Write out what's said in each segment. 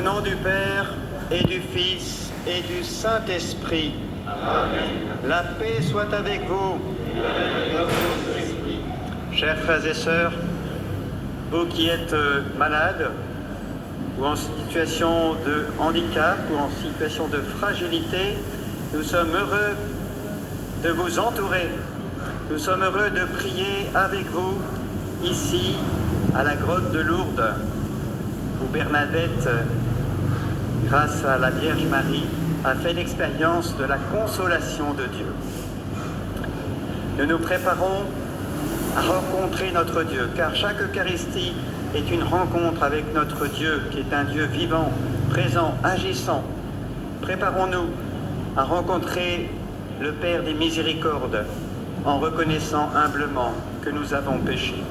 nom du Père et du Fils et du Saint-Esprit. Amen. La paix soit avec vous. Chers frères et sœurs, vous qui êtes malades ou en situation de handicap ou en situation de fragilité, nous sommes heureux de vous entourer. Nous sommes heureux de prier avec vous ici à la grotte de Lourdes, où Bernadette, grâce à la Vierge Marie, a fait l'expérience de la consolation de Dieu. Nous nous préparons à rencontrer notre Dieu, car chaque Eucharistie est une rencontre avec notre Dieu, qui est un Dieu vivant, présent, agissant. Préparons-nous à rencontrer le Père des miséricordes, en reconnaissant humblement que nous avons péché.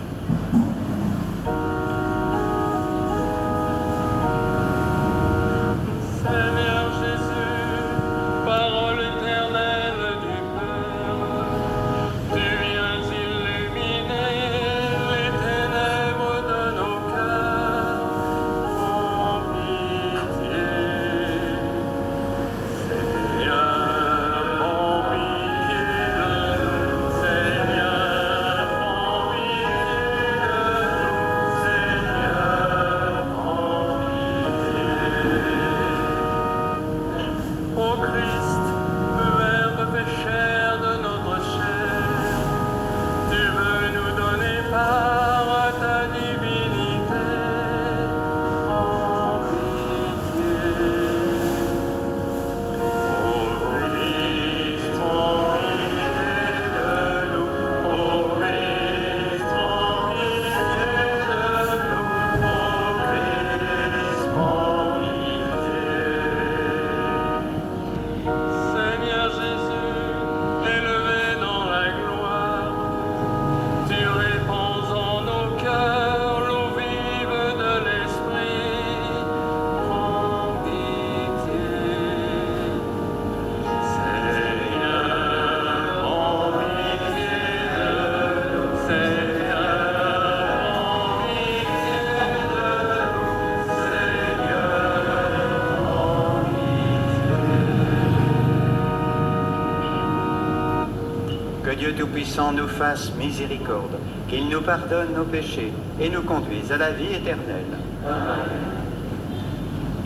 Que Dieu Tout-Puissant nous fasse miséricorde, qu'il nous pardonne nos péchés et nous conduise à la vie éternelle. Amen.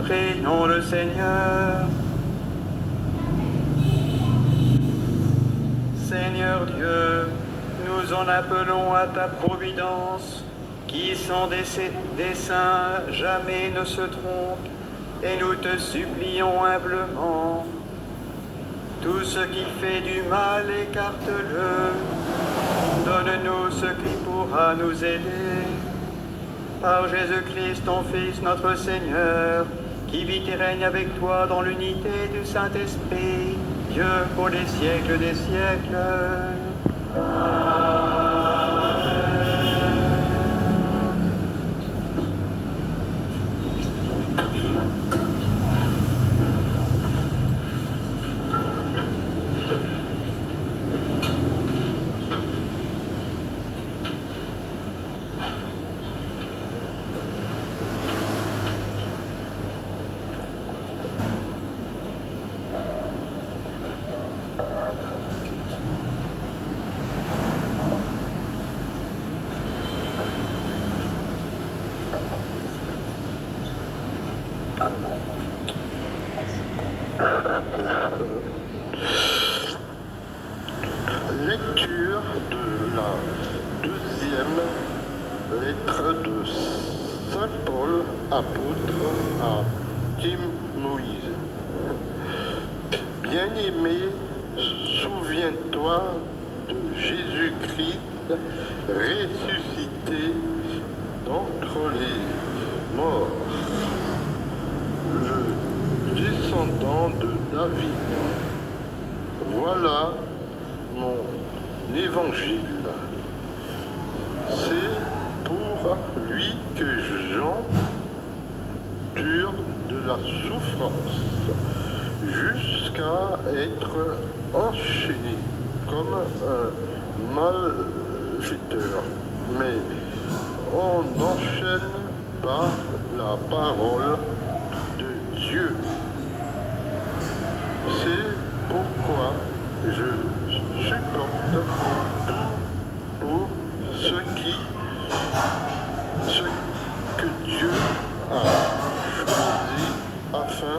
Prions le Seigneur. Seigneur Dieu, nous en appelons à ta providence, qui sans des saints jamais ne se trompe, et nous te supplions humblement. Tout ce qui fait du mal, écarte-le. Donne-nous ce qui pourra nous aider. Par Jésus-Christ, ton Fils, notre Seigneur, qui vit et règne avec toi dans l'unité du Saint-Esprit, Dieu pour les siècles des siècles. Amen. Lecture de la deuxième lettre de Saint Paul, apôtre à Timothée. Bien-aimé, souviens-toi de Jésus-Christ ressuscité d'entre les morts, le descendant de David. Voilà mon évangile. C'est pour lui que Jean dure de la souffrance jusqu'à être enchaîné comme un malfaiteur. Mais on n'enchaîne pas la parole de Dieu. C'est pourquoi je supporte tout pour ce que Dieu a choisi afin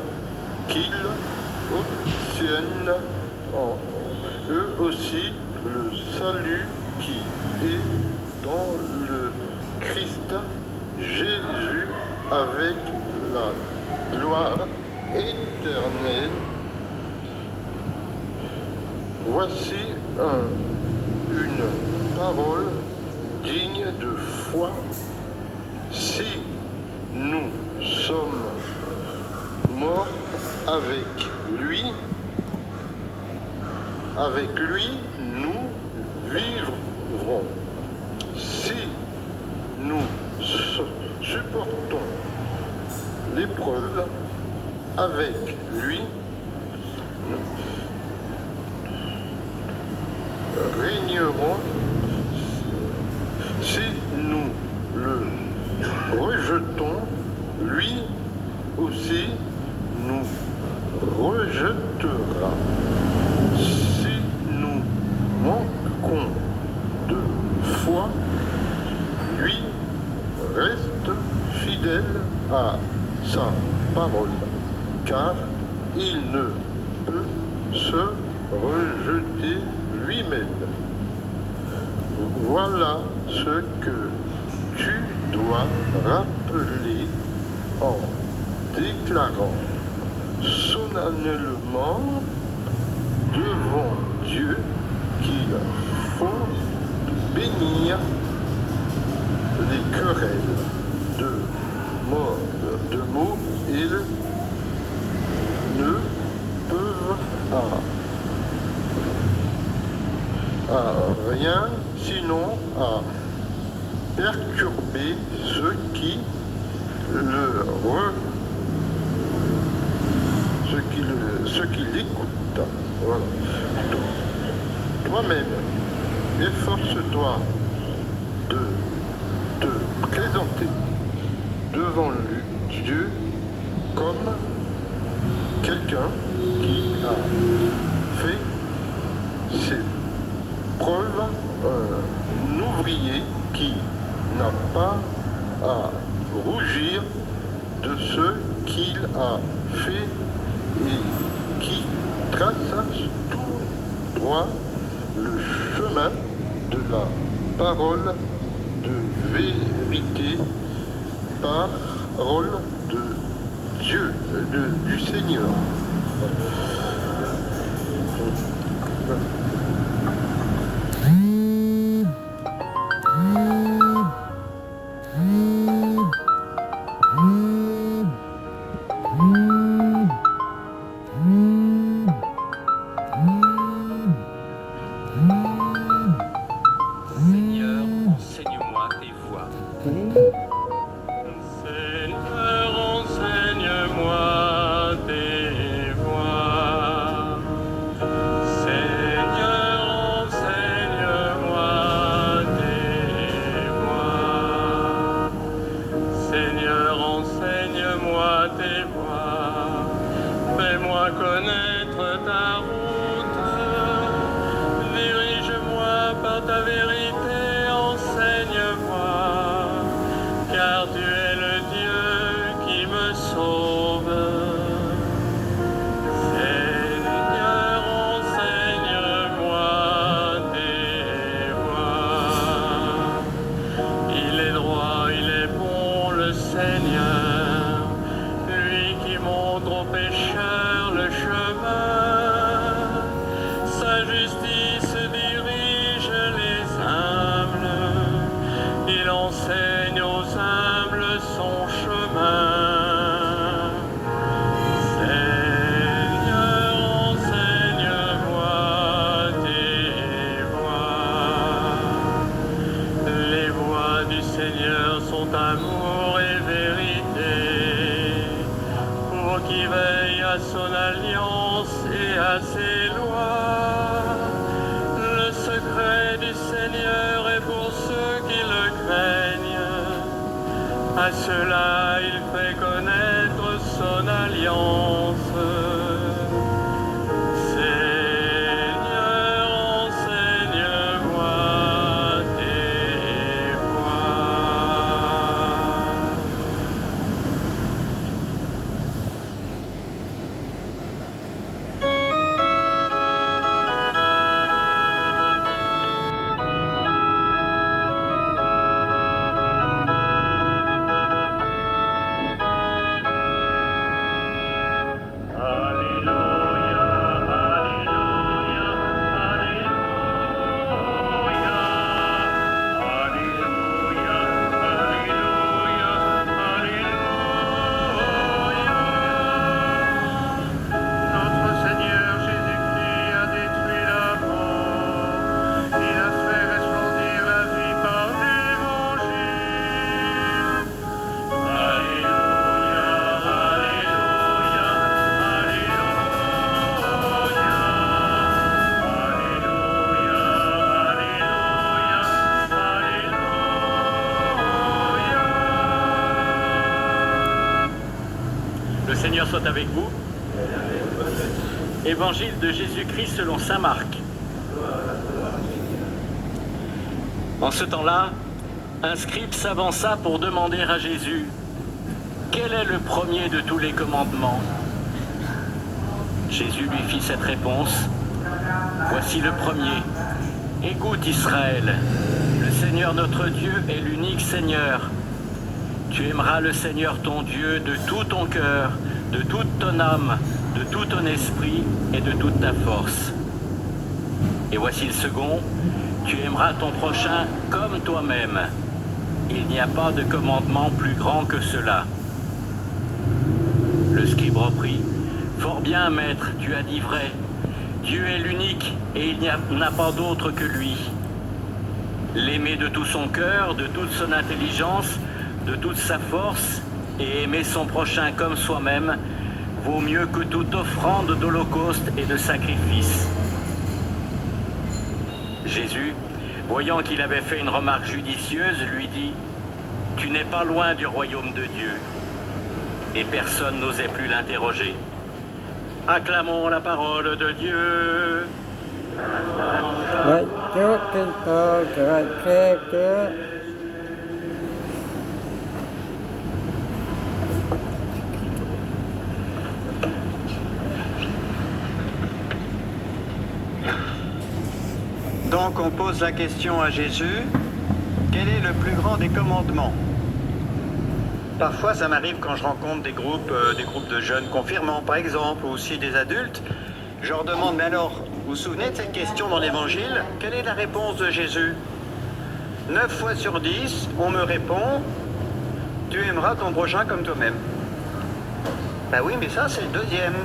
qu'ils obtiennent en eux aussi le salut qui est dans le Christ Jésus avec la gloire éternelle. Voici une parole digne de foi. Si nous sommes morts avec lui, nous vivrons. Si nous supportons l'épreuve avec lui, nous régnerons. Si nous le rejetons, lui aussi nous rejettera. Si nous manquons de foi, lui reste fidèle à sa parole, car il ne peut se rejeter lui-même. Voilà ce que tu dois rappeler en déclarant solennellement devant Dieu qu'il faut bénir les querelles de mots, ils ne peuvent à rien sinon à perturber ceux qui l'écoutent. Voilà. Toi-même, efforce-toi de te présenter devant Dieu comme quelqu'un qui a fait ses preuves, un ouvrier qui n'a pas à rougir de ce qu'il a fait et qui trace tout droit le chemin de la parole de vérité, parole de Dieu, du Seigneur. Seigneur, enseigne-moi tes voies. Seigneur, enseigne-moi tes voies. Seigneur, enseigne-moi tes voies. Seigneur, enseigne-moi tes voies. Fais-moi connaître ta route. Dirige-moi par ta vérité, enseigne-moi, car tu es le Dieu qui me sauve. Seigneur, enseigne-moi tes voies. Il est droit, il est bon, le Seigneur, lui qui montre aux pécheurs le chemin. Sa justice dirige les humbles, il enseigne aux humbles son chemin. Seigneur, enseigne-moi tes voies. Les voies du Seigneur sont amour et vérité, pour qui veille à son alliance et à ses lois. Le secret du Seigneur est pour ceux qui le craignent. À ceux-là, il fait connaître son alliance. Seigneur, enseigne-moi tes voies. Le Seigneur soit avec vous. Évangile de Jésus-Christ selon saint Marc. En ce temps-là, un scribe s'avança pour demander à Jésus « Quel est le premier de tous les commandements ?» Jésus lui fit cette réponse « Voici le premier. Écoute Israël, le Seigneur notre Dieu est l'unique Seigneur. Tu aimeras le Seigneur ton Dieu de tout ton cœur, de toute ton âme, de tout ton esprit et de toute ta force. Et voici le second, tu aimeras ton prochain comme toi-même. Il n'y a pas de commandement plus grand que cela. » Le scribe reprit, « Fort bien, maître, tu as dit vrai. Dieu est l'unique et il n'y en a pas d'autre que lui. L'aimer de tout son cœur, de toute son intelligence, de toute sa force, et aimer son prochain comme soi-même, vaut mieux que toute offrande d'holocauste et de sacrifice. » Jésus, voyant qu'il avait fait une remarque judicieuse, lui dit « Tu n'es pas loin du royaume de Dieu. » Et personne n'osait plus l'interroger. Acclamons la parole de Dieu. Donc on pose la question à Jésus, quel est le plus grand des commandements? Parfois ça m'arrive quand je rencontre des groupes de jeunes confirmants par exemple, ou aussi des adultes, je leur demande, mais alors, vous vous souvenez de cette question dans l'évangile? Quelle est la réponse de Jésus? 9 fois sur 10, on me répond, tu aimeras ton prochain comme toi-même. Ben oui, mais ça c'est le deuxième.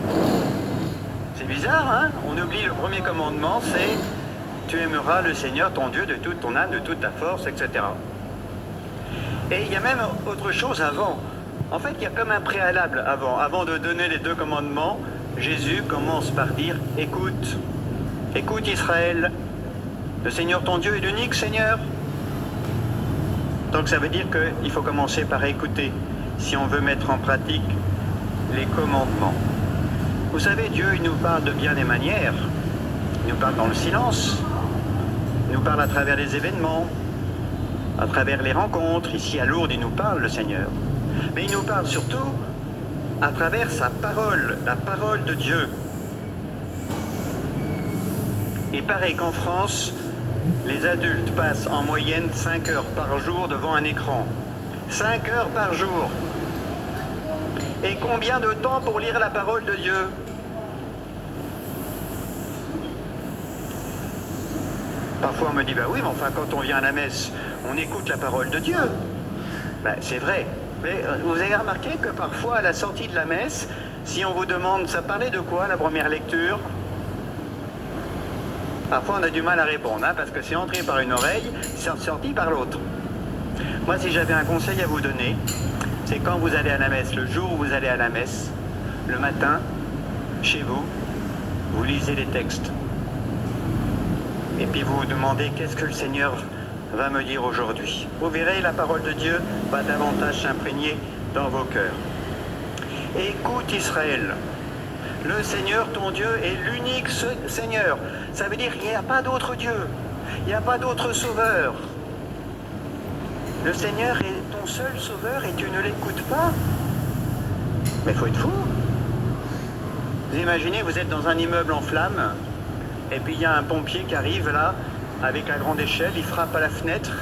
C'est bizarre, hein? On oublie le premier commandement, c'est tu aimeras le Seigneur ton Dieu de toute ton âme, de toute ta force, etc. Et il y a même autre chose avant. En fait, il y a comme un préalable avant. Avant de donner les 2 commandements, Jésus commence par dire « Écoute, écoute Israël, le Seigneur ton Dieu est l'unique Seigneur. » Donc ça veut dire qu'il faut commencer par écouter si on veut mettre en pratique les commandements. Vous savez, Dieu, il nous parle de bien des manières. Il nous parle dans le silence. Il nous parle à travers les événements, à travers les rencontres. Ici à Lourdes, il nous parle, le Seigneur. Mais il nous parle surtout à travers sa parole, la parole de Dieu. Il paraît qu'en France, les adultes passent en moyenne 5 heures par jour devant un écran. 5 heures par jour. Et combien de temps pour lire la parole de Dieu? Parfois on me dit, bah oui, mais enfin quand on vient à la messe, on écoute la parole de Dieu. Ben, c'est vrai. Mais vous avez remarqué que parfois à la sortie de la messe, si on vous demande, ça parlait de quoi la première lecture? Parfois on a du mal à répondre, hein, parce que c'est entré par une oreille, c'est sorti par l'autre. Moi si j'avais un conseil à vous donner, c'est quand vous allez à la messe, le jour où vous allez à la messe, le matin, chez vous, vous lisez les textes. Et puis vous vous demandez qu'est-ce que le Seigneur va me dire aujourd'hui. Vous verrez, la parole de Dieu va davantage s'imprégner dans vos cœurs. Écoute Israël, le Seigneur ton Dieu est l'unique Seigneur. Ça veut dire qu'il n'y a pas d'autre Dieu, il n'y a pas d'autre sauveur. Le Seigneur est ton seul sauveur et tu ne l'écoutes pas. Mais il faut être fou. Vous imaginez, vous êtes dans un immeuble en flammes, et puis il y a un pompier qui arrive là, avec la grande échelle, il frappe à la fenêtre.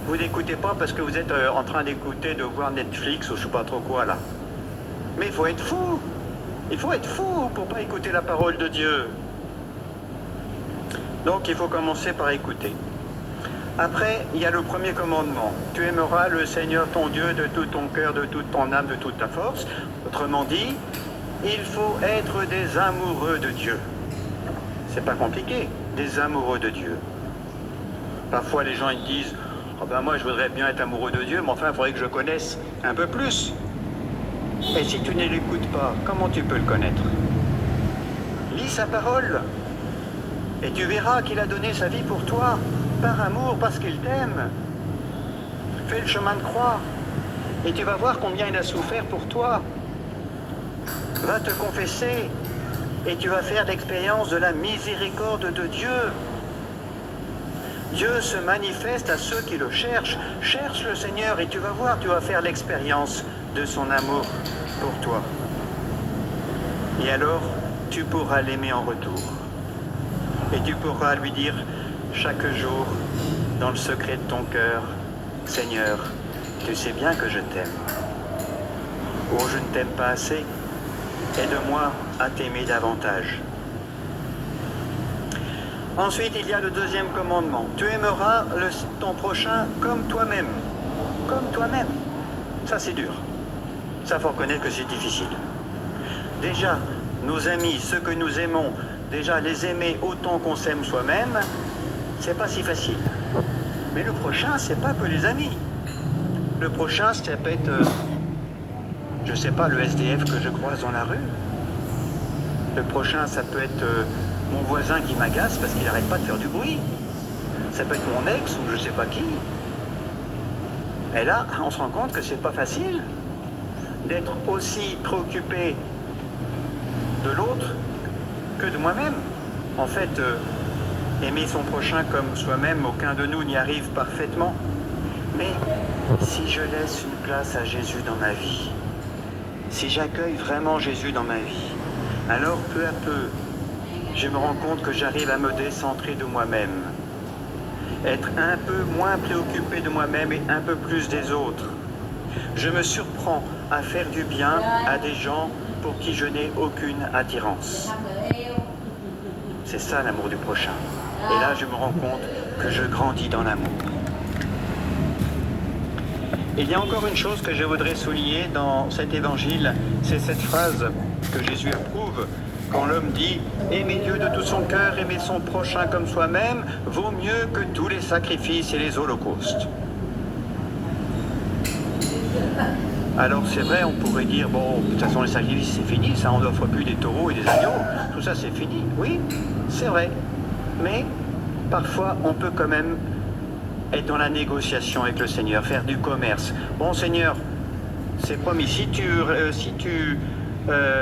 Vous n'écoutez pas parce que vous êtes en train d'écouter, de voir Netflix ou je ne sais pas trop quoi là. Mais il faut être fou. Il faut être fou pour ne pas écouter la parole de Dieu. Donc il faut commencer par écouter. Après, il y a le premier commandement. Tu aimeras le Seigneur ton Dieu de tout ton cœur, de toute ton âme, de toute ta force. Autrement dit, il faut être des amoureux de Dieu. C'est pas compliqué, des amoureux de Dieu. Parfois les gens ils disent oh ben moi je voudrais bien être amoureux de Dieu, mais enfin il faudrait que je connaisse un peu plus. Et si tu ne l'écoutes pas, comment tu peux le connaître? Lis sa parole et tu verras qu'il a donné sa vie pour toi, par amour, parce qu'il t'aime. Fais le chemin de croix et tu vas voir combien il a souffert pour toi. Va te confesser et tu vas faire l'expérience de la miséricorde de Dieu. Dieu se manifeste à ceux qui le cherchent. Cherche le Seigneur et tu vas voir, tu vas faire l'expérience de son amour pour toi. Et alors, tu pourras l'aimer en retour. Et tu pourras lui dire chaque jour, dans le secret de ton cœur, Seigneur, tu sais bien que je t'aime. Oh, je ne t'aime pas assez. Aide-moi à t'aimer davantage. Ensuite, il y a le deuxième commandement. Tu aimeras ton prochain comme toi-même. Comme toi-même. Ça, c'est dur. Ça, faut reconnaître que c'est difficile. Déjà, nos amis, ceux que nous aimons, déjà les aimer autant qu'on s'aime soi-même, c'est pas si facile. Mais le prochain, c'est pas que les amis. Le prochain, ça peut être, je sais pas, le SDF que je croise dans la rue. Le prochain, ça peut être mon voisin qui m'agace parce qu'il n'arrête pas de faire du bruit. Ça peut être mon ex ou je sais pas qui. Et là, on se rend compte que c'est pas facile d'être aussi préoccupé de l'autre que de moi-même. En fait, aimer son prochain comme soi-même, aucun de nous n'y arrive parfaitement. Mais si je laisse une place à Jésus dans ma vie, si j'accueille vraiment Jésus dans ma vie, alors peu à peu, je me rends compte que j'arrive à me décentrer de moi-même, être un peu moins préoccupé de moi-même et un peu plus des autres. Je me surprends à faire du bien à des gens pour qui je n'ai aucune attirance. C'est ça l'amour du prochain. Et là, je me rends compte que je grandis dans l'amour. Il y a encore une chose que je voudrais souligner dans cet évangile, c'est cette phrase que Jésus approuve quand l'homme dit « Aimer Dieu de tout son cœur, aimer son prochain comme soi-même, vaut mieux que tous les sacrifices et les holocaustes. » Alors c'est vrai, on pourrait dire « Bon, de toute façon les sacrifices c'est fini, ça on n'offre plus des taureaux et des agneaux, tout ça c'est fini. » Oui, c'est vrai, mais parfois on peut quand même être dans la négociation avec le Seigneur, faire du commerce. Bon Seigneur, c'est promis, si tu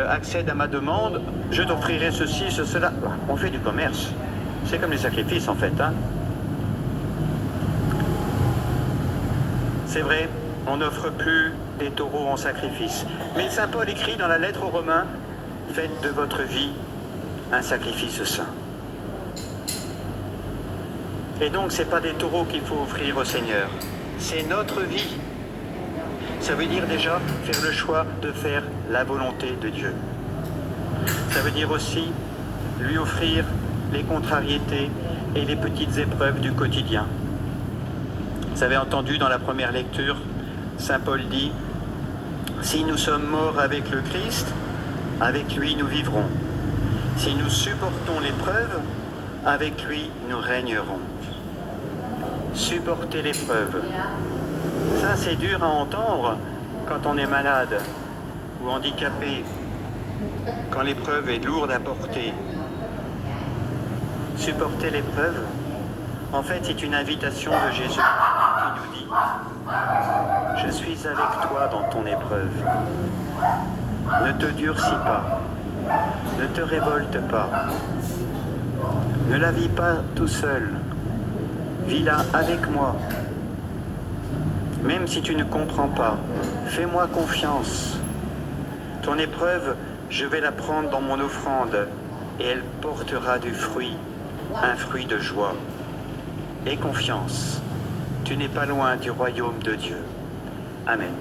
accèdes à ma demande, je t'offrirai ceci, cela. On fait du commerce. C'est comme les sacrifices en fait. Hein. C'est vrai, on n'offre plus des taureaux en sacrifice. Mais Saint Paul écrit dans la lettre aux Romains, faites de votre vie un sacrifice saint. Et donc, ce n'est pas des taureaux qu'il faut offrir au Seigneur, c'est notre vie. Ça veut dire déjà faire le choix de faire la volonté de Dieu. Ça veut dire aussi lui offrir les contrariétés et les petites épreuves du quotidien. Vous avez entendu dans la première lecture, Saint Paul dit « Si nous sommes morts avec le Christ, avec lui nous vivrons. Si nous supportons l'épreuve, avec lui nous régnerons. » Supporter l'épreuve. Ça, c'est dur à entendre quand on est malade ou handicapé, quand l'épreuve est lourde à porter. Supporter l'épreuve, en fait, c'est une invitation de Jésus qui nous dit « Je suis avec toi dans ton épreuve. Ne te durcis pas, ne te révolte pas. Ne la vis pas tout seul, vis-la avec moi. Même si tu ne comprends pas, fais-moi confiance. Ton épreuve, je vais la prendre dans mon offrande et elle portera du fruit, un fruit de joie. Aie confiance, tu n'es pas loin du royaume de Dieu. Amen.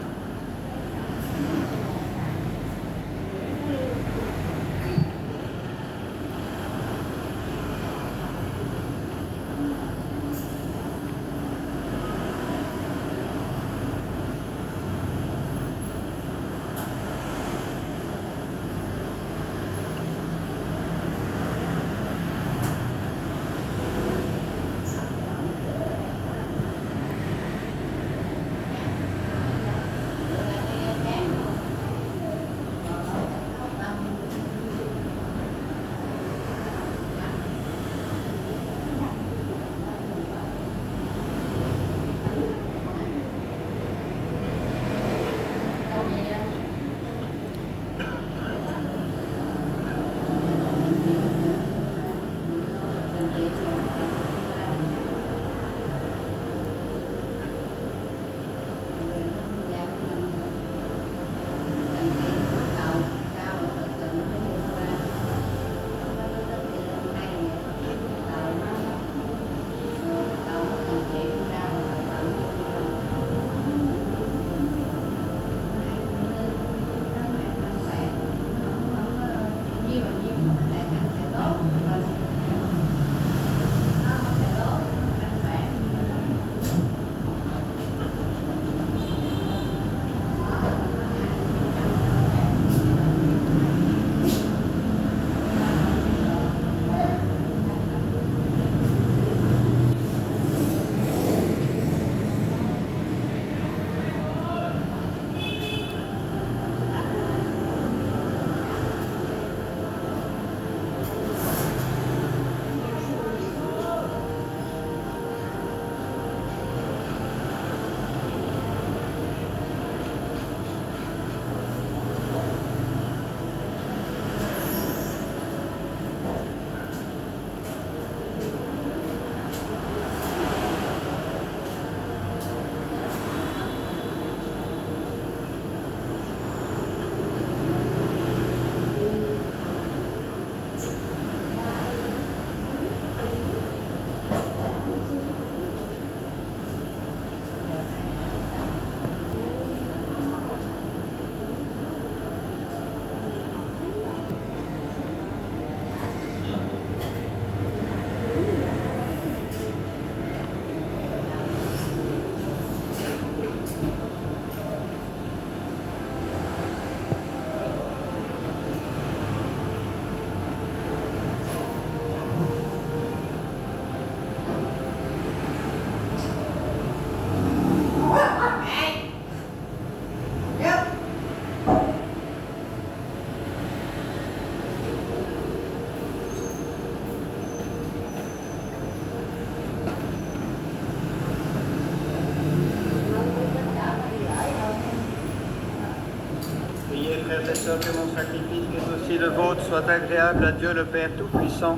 Frères et sœurs, que mon sacrifice, qui est aussi le vôtre, soit agréable à Dieu le Père Tout-Puissant.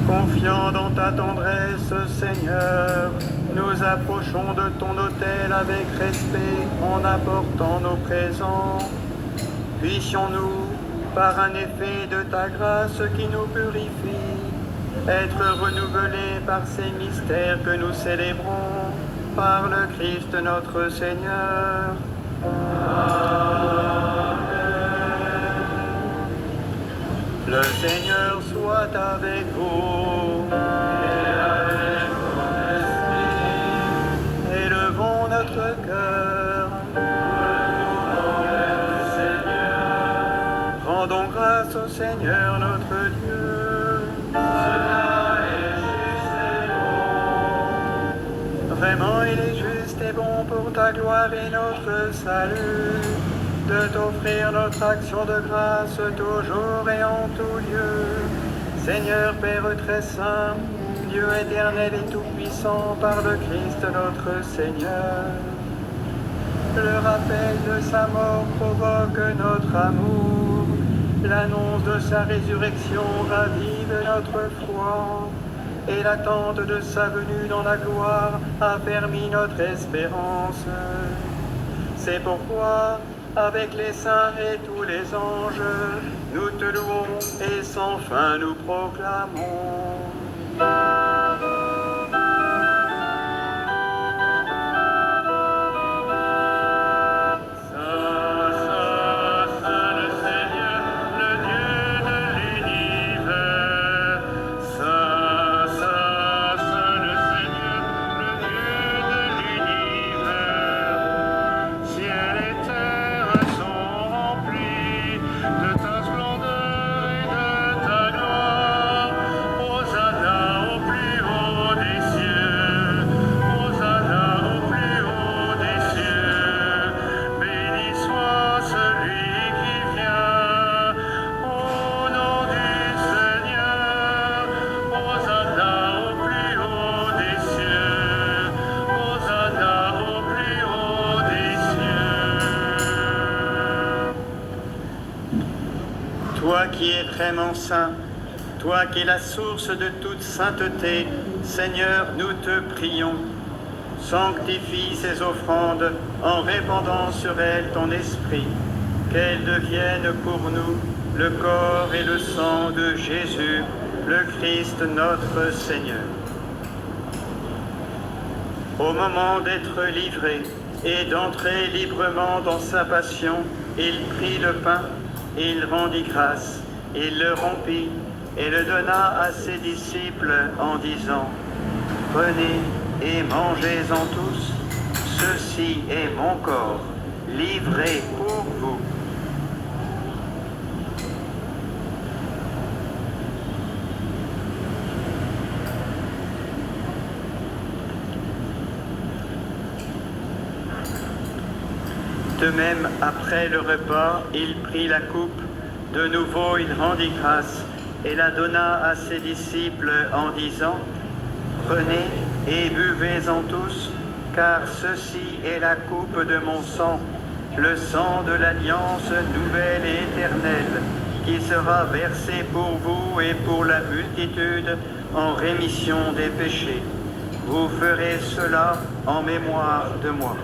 Confiant dans ta tendresse, Seigneur, nous approchons de ton autel avec respect en apportant nos présents. Puissions-nous, par un effet de ta grâce qui nous purifie, être renouvelés par ces mystères que nous célébrons, par le Christ notre Seigneur. Amen. Le Seigneur soit avec vous. Et avec ton esprit. Élevons notre cœur. Rendons grâce au Seigneur notre Dieu. Vraiment, il est juste et bon pour ta gloire et notre salut, de t'offrir notre action de grâce toujours et en tout lieu. Seigneur Père très saint, Dieu éternel et tout-puissant, par le Christ notre Seigneur. Le rappel de sa mort provoque notre amour. L'annonce de sa résurrection ravive notre foi. Et l'attente de sa venue dans la gloire affermit notre espérance. C'est pourquoi, avec les saints et tous les anges, nous te louons et sans fin nous proclamons. Toi qui es vraiment saint, toi qui es la source de toute sainteté, Seigneur, nous te prions. Sanctifie ces offrandes en répandant sur elles ton esprit, qu'elles deviennent pour nous le corps et le sang de Jésus, le Christ notre Seigneur. Au moment d'être livré et d'entrer librement dans sa passion, il prit le pain, il rendit grâce, il le rompit et le donna à ses disciples en disant : « Prenez et mangez-en tous, ceci est mon corps, livré pour vous. » De même, après le repas, il prit la coupe. De nouveau, il rendit grâce et la donna à ses disciples en disant : « Prenez et buvez-en tous, car ceci est la coupe de mon sang, le sang de l'alliance nouvelle et éternelle, qui sera versé pour vous et pour la multitude en rémission des péchés. Vous ferez cela en mémoire de moi. »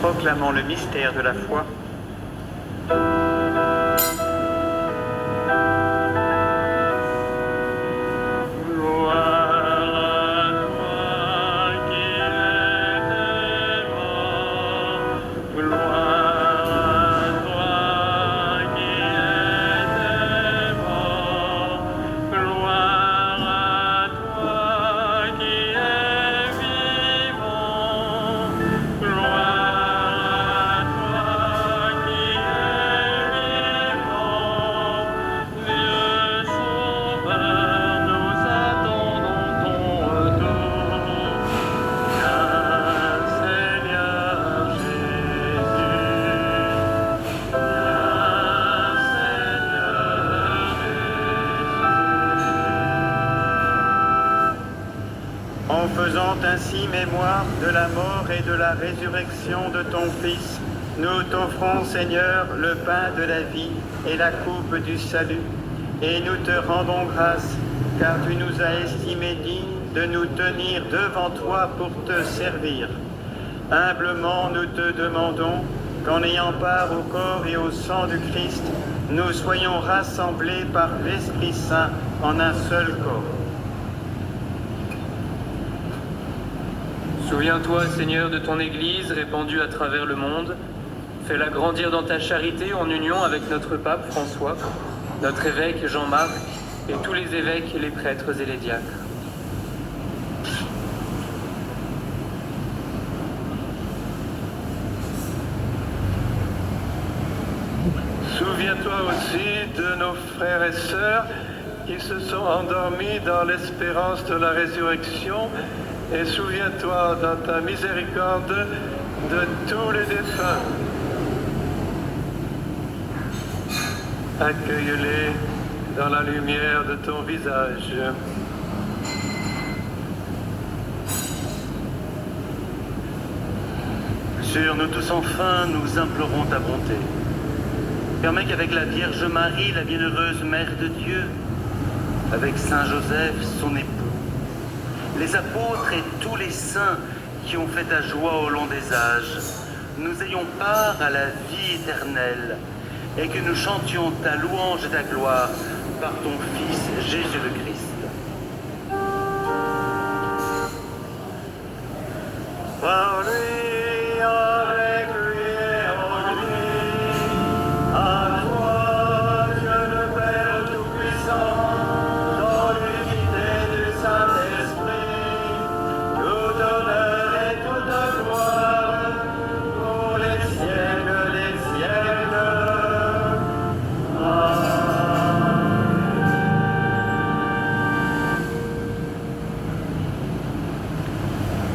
Proclamons le mystère de la foi. En faisant ainsi mémoire de la mort et de la résurrection de ton Fils, nous t'offrons, Seigneur, le pain de la vie et la coupe du salut, et nous te rendons grâce, car tu nous as estimés dignes de nous tenir devant toi pour te servir. Humblement, nous te demandons qu'en ayant part au corps et au sang du Christ, nous soyons rassemblés par l'Esprit Saint en un seul corps. Souviens-toi, Seigneur, de ton Église répandue à travers le monde. Fais-la grandir dans ta charité en union avec notre pape François, notre évêque Jean-Marc et tous les évêques, les prêtres et les diacres. Souviens-toi aussi de nos frères et sœurs qui se sont endormis dans l'espérance de la résurrection et souviens-toi dans ta miséricorde de tous les défunts. Accueille-les dans la lumière de ton visage. Sur nous tous enfin, nous implorons ta bonté. Permets qu'avec la Vierge Marie, la bienheureuse Mère de Dieu, avec Saint Joseph, son époux, les apôtres et tous les saints qui ont fait ta joie au long des âges, nous ayons part à la vie éternelle et que nous chantions ta louange et ta gloire par ton Fils Jésus le Christ. Par lui, avec lui et en lui, à toi, Dieu le Père Tout-Puissant, dans l'unité du Saint-Esprit, tout honneur et toute gloire, pour les siècles des siècles.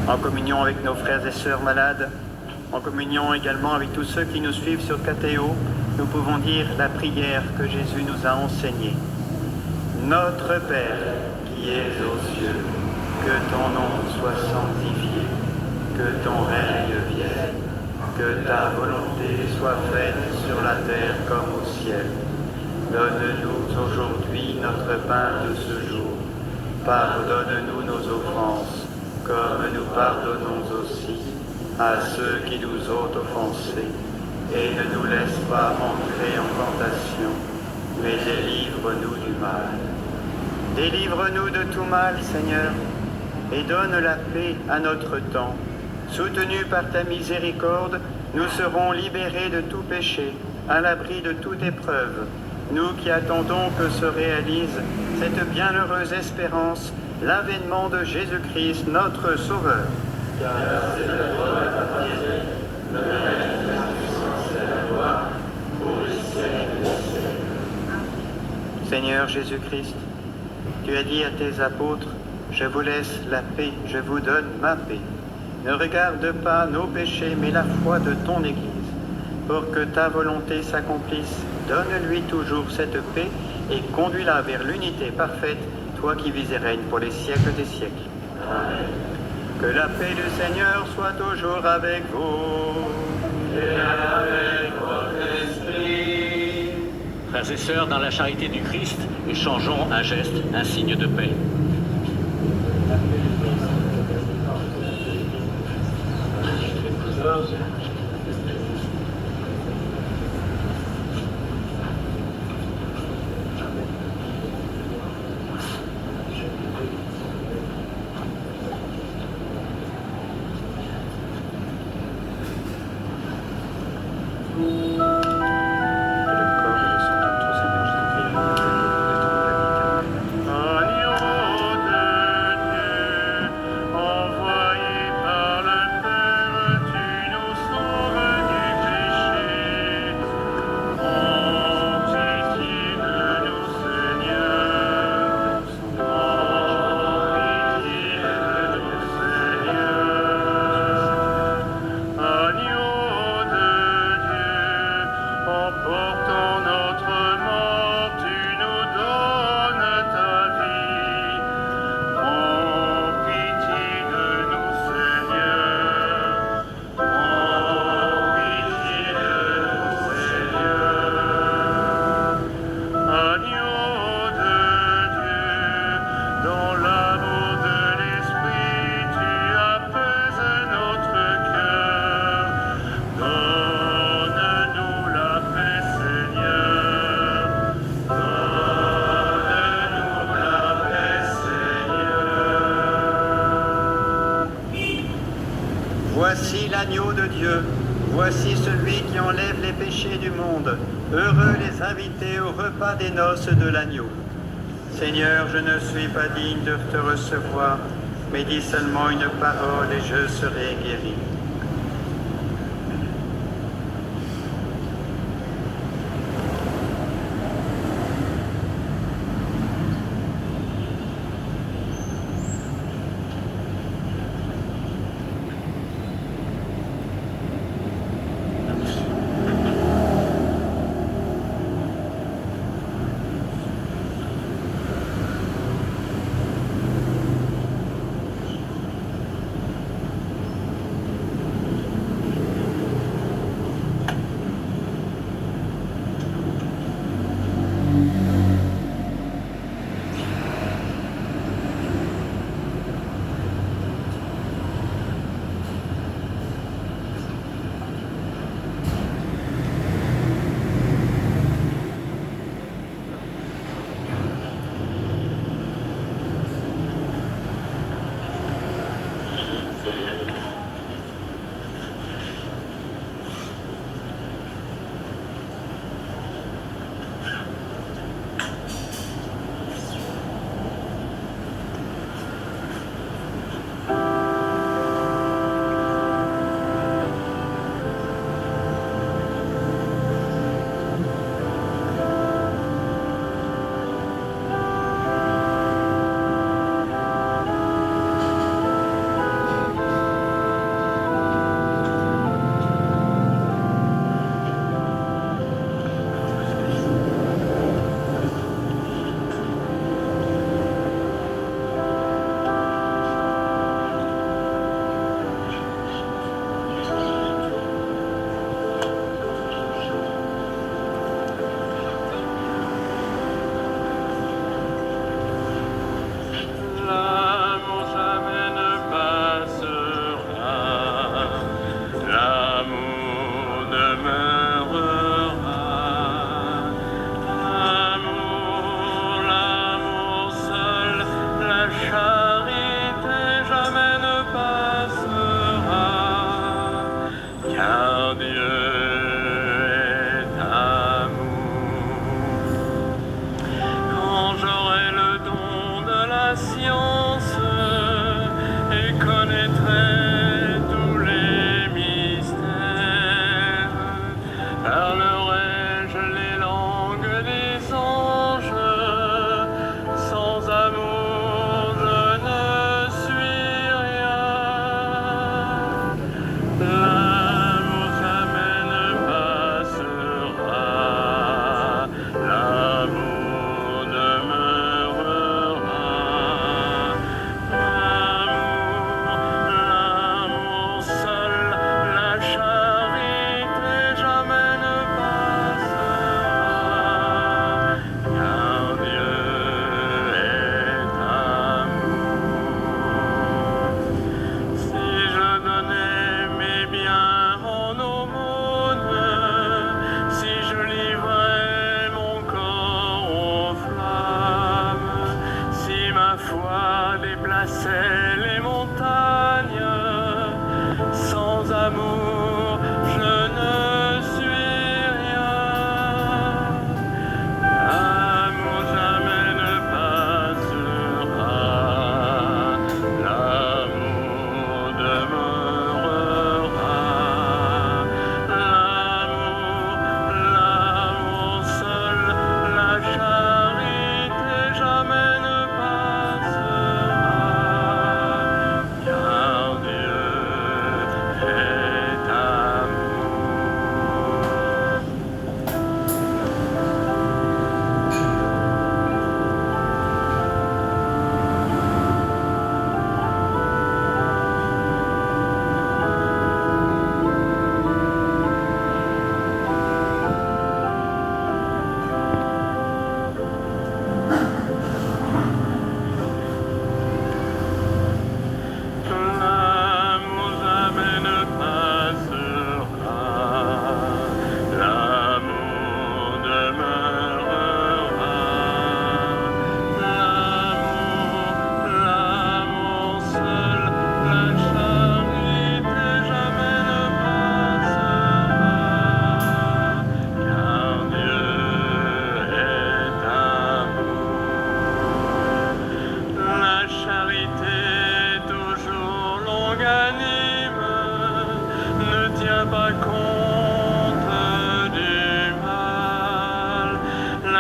En communion avec nos frères et sœurs malades, en communion également avec tous ceux qui nous suivent sur Catéo, nous pouvons dire la prière que Jésus nous a enseignée. Notre Père, qui es aux cieux, que ton nom soit sanctifié, que ton règne vienne, que ta volonté soit faite sur la terre comme au ciel. Donne-nous aujourd'hui notre pain de ce jour. Pardonne-nous nos offenses, comme nous pardonnons aussi à ceux qui nous ont offensés. Et ne nous laisse pas entrer en tentation, mais délivre-nous du mal. Délivre-nous de tout mal, Seigneur, et donne la paix à notre temps. Soutenus par ta miséricorde, nous serons libérés de tout péché, à l'abri de toute épreuve. Nous qui attendons que se réalise cette bienheureuse espérance, l'avènement de Jésus-Christ, notre Sauveur. Car c'est la gloire et la piété, le règne, la puissance et la gloire, pour les siècles des siècles. Seigneur Jésus-Christ, tu as dit à tes apôtres, je vous laisse la paix, je vous donne ma paix. Ne regarde pas nos péchés, mais la foi de ton Église. Pour que ta volonté s'accomplisse, donne-lui toujours cette paix et conduis-la vers l'unité parfaite, toi qui vis et règnes pour les siècles des siècles. Amen. Que la paix du Seigneur soit toujours avec vous. Et avec votre esprit. Frères et sœurs, dans la charité du Christ, échangeons un geste, un signe de paix. Voici l'agneau de Dieu, voici celui qui enlève les péchés du monde. Heureux les invités au repas des noces de l'agneau. Seigneur, je ne suis pas digne de te recevoir, mais dis seulement une parole et je serai guéri.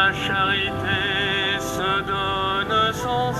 la charité se donne sans